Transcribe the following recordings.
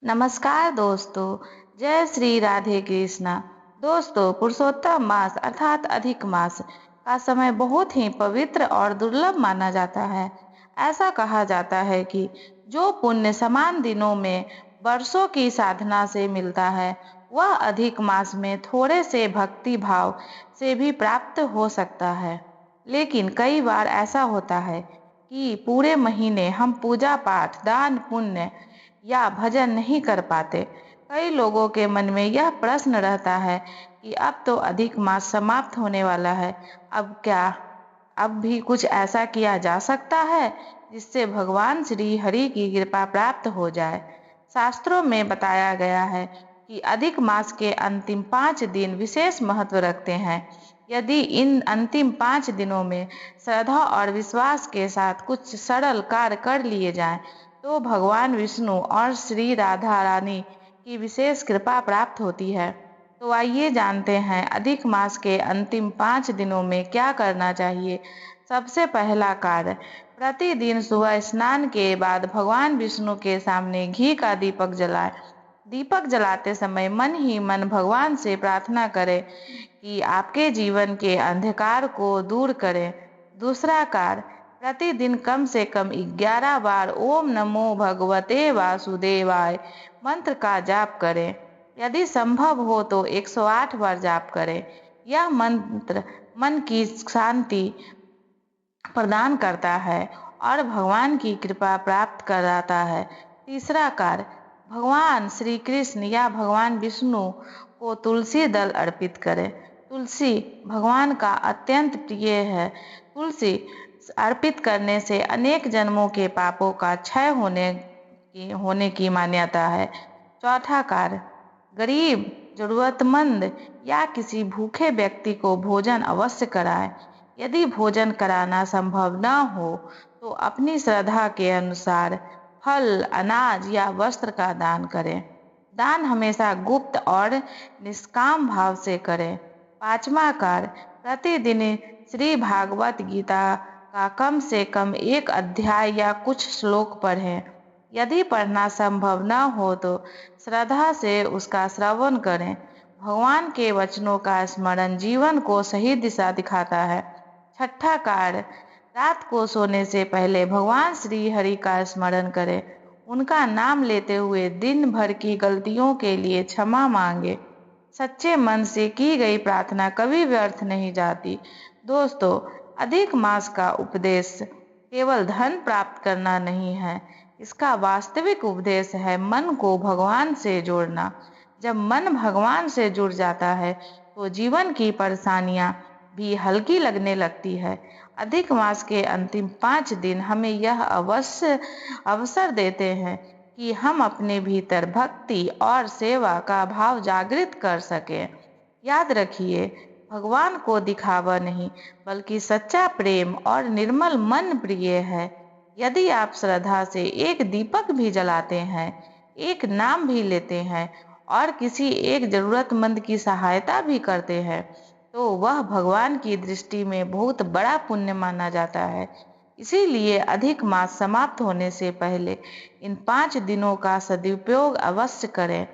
नमस्कार दोस्तों, जय श्री राधे कृष्णा। दोस्तों, पुरुषोत्तम मास अर्थात अधिक मास का समय बहुत ही पवित्र और दुर्लभ माना जाता है। ऐसा कहा जाता है कि जो पुण्य समान दिनों में वर्षों की साधना से मिलता है, वह अधिक मास में थोड़े से भक्ति भाव से भी प्राप्त हो सकता है। लेकिन कई बार ऐसा होता है कि पूरे महीने हम पूजा पाठ, दान पुण्य या भजन नहीं कर पाते। कई लोगों के मन में यह प्रश्न रहता है कि अब तो अधिक मास समाप्त होने वाला है, अब क्या अब भी कुछ ऐसा किया जा सकता है जिससे भगवान श्री हरि की कृपा प्राप्त हो जाए। शास्त्रों में बताया गया है कि अधिक मास के अंतिम 5 दिन विशेष महत्व रखते हैं। यदि इन अंतिम 5 दिनों में श्रद्धा और विश्वास के साथ कुछ सरल कार्य कर लिए जाएं, तो भगवान विष्णु और श्री राधा रानी की विशेष कृपा प्राप्त होती है। तो आइए जानते हैं अधिक मास के अंतिम 5 दिनों में क्या करना चाहिए। सबसे पहला कार्य, प्रतिदिन सुबह स्नान के बाद भगवान विष्णु के सामने घी का दीपक जलाएं। दीपक जलाते समय मन ही मन भगवान से प्रार्थना करें कि आपके जीवन के अंधकार को दूर करें। दूसरा कार्य, प्रतिदिन कम से कम 11 बार ओम नमो भगवते वासुदेवाय मंत्र का जाप करें। यदि संभव हो तो 108 बार जाप करें। यह मंत्र मन की शांति प्रदान करता है और भगवान की कृपा प्राप्त कराता है। तीसरा कार्य, भगवान श्री कृष्ण या भगवान विष्णु को तुलसी दल अर्पित करें। तुलसी भगवान का अत्यंत प्रिय है। तुलसी अर्पित करने से अनेक जन्मों के पापों का क्षय होने की मान्यता है। चौथा कार्य, गरीब, जरूरतमंद या किसी भूखे व्यक्ति को भोजन अवश्य कराएं। यदि भोजन कराना संभव न हो तो अपनी श्रद्धा के अनुसार फल, अनाज या वस्त्र का दान करें। दान हमेशा गुप्त और निष्काम भाव से करें। पांचवा कार्य, प्रतिदिन श्री भागवत गीता का कम से कम एक अध्याय या कुछ श्लोक पढ़ें। यदि पढ़ना संभव न हो तो श्रद्धा से उसका श्रवण करें। भगवान के वचनों का स्मरण जीवन को सही दिशा दिखाता है। छठा कार्य, रात को सोने से पहले भगवान श्री हरि का स्मरण करें। उनका नाम लेते हुए दिन भर की गलतियों के लिए क्षमा मांगे। सच्चे मन से की गई प्रार्थना कभी व्यर्थ नहीं जाती। दोस्तों, अधिक मास का उपदेश केवल धन प्राप्त करना नहीं है, इसका वास्तविक उपदेश है मन को भगवान से जोड़ना। जब मन भगवान से जुड़ जाता है तो जीवन की परेशानियां भी हल्की लगने लगती है। अधिक मास के अंतिम 5 दिन हमें यह अवसर देते हैं कि हम अपने भीतर भक्ति और सेवा का भाव जागृत कर सकें। याद रखिए, भगवान को दिखावा नहीं बल्कि सच्चा प्रेम और निर्मल मन प्रिय है। यदि आप श्रद्धा से एक दीपक भी जलाते हैं, एक नाम भी लेते हैं और किसी एक जरूरतमंद की सहायता भी करते हैं, तो वह भगवान की दृष्टि में बहुत बड़ा पुण्य माना जाता है। इसीलिए अधिक मास समाप्त होने से पहले इन 5 दिनों का सदुपयोग अवश्य करें।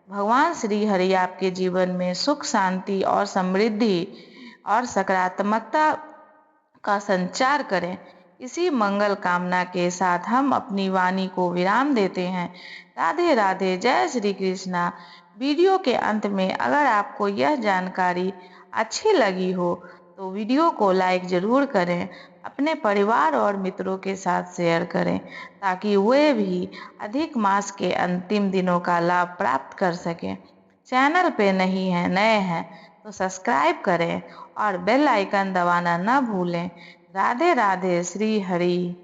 भगवान श्री हरि आपके जीवन में सुख, शांति और समृद्धि और सकारात्मकता का संचार करें। इसी मंगल कामना के साथ हम अपनी वाणी को विराम देते हैं। राधे राधे, जय श्री कृष्णा। वीडियो के अंत में अगर आपको यह जानकारी अच्छी लगी हो तो वीडियो को लाइक जरूर करें, अपने परिवार और मित्रों के साथ शेयर करें ताकि वे भी अधिक मास के अंतिम दिनों का लाभ प्राप्त कर सकें। चैनल पे नए हैं तो सब्सक्राइब करें और बेल आइकन दबाना न भूलें। राधे राधे, श्री हरि।